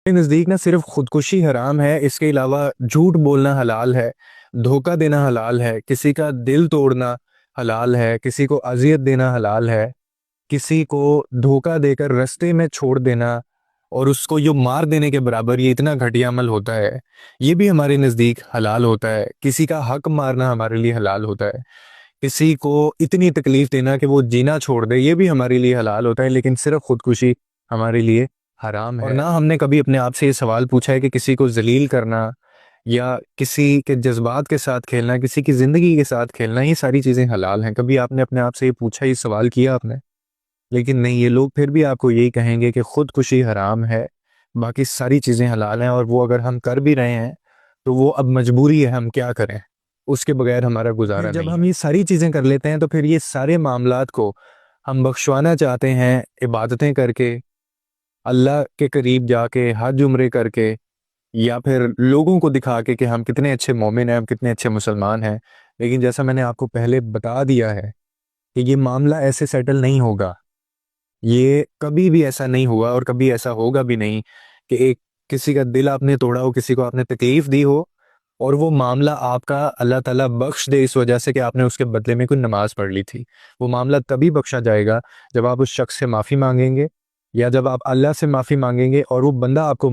میرے نزدیک نہ صرف خودکشی حرام ہے، اس کے علاوہ جھوٹ بولنا حلال ہے، دھوکہ دینا حلال ہے، کسی کا دل توڑنا حلال ہے، کسی کو اذیت دینا حلال ہے، کسی کو دھوکہ دے کر رستے میں چھوڑ دینا اور اس کو یوں مار دینے کے برابر، یہ اتنا گھٹیا عمل ہوتا ہے، یہ بھی ہمارے نزدیک حلال ہوتا ہے۔ کسی کا حق مارنا ہمارے لیے حلال ہوتا ہے، کسی کو اتنی تکلیف دینا کہ وہ جینا چھوڑ دے، یہ بھی ہمارے لیے حلال ہوتا ہے، لیکن صرف خودکشی ہمارے لیے حرام ہے۔ اور نہ ہم نے کبھی اپنے آپ سے یہ سوال پوچھا ہے کہ کسی کو ذلیل کرنا یا کسی کے جذبات کے ساتھ کھیلنا، کسی کی زندگی کے ساتھ کھیلنا، یہ ساری چیزیں حلال ہیں۔ کبھی آپ نے اپنے آپ سے یہ پوچھا، یہ سوال کیا آپ نے؟ لیکن نہیں، یہ لوگ پھر بھی آپ کو یہی کہیں گے کہ خودکشی حرام ہے، باقی ساری چیزیں حلال ہیں، اور وہ اگر ہم کر بھی رہے ہیں تو وہ اب مجبوری ہے، ہم کیا کریں، اس کے بغیر ہمارا گزارا نہیں ہے۔ جب ہم یہ ساری چیزیں کر لیتے ہیں تو پھر یہ سارے معاملات کو ہم بخشوانا چاہتے ہیں عبادتیں کر کے، اللہ کے قریب جا کے، حج عمرے کر کے، یا پھر لوگوں کو دکھا کے کہ ہم کتنے اچھے مومن ہیں، ہم کتنے اچھے مسلمان ہیں۔ لیکن جیسا میں نے آپ کو پہلے بتا دیا ہے کہ یہ معاملہ ایسے سیٹل نہیں ہوگا، یہ کبھی بھی ایسا نہیں ہوا اور کبھی ایسا ہوگا بھی نہیں کہ ایک کسی کا دل آپ نے توڑا ہو، کسی کو آپ نے تکلیف دی ہو اور وہ معاملہ آپ کا اللہ تعالیٰ بخش دے اس وجہ سے کہ آپ نے اس کے بدلے میں کوئی نماز پڑھ لی تھی۔ وہ معاملہ تبھی بخشا جائے گا جب آپ اس شخص سے معافی مانگیں گے، یا جب آپ اللہ سے معافی مانگیں گے اور وہ بندہ آپ کو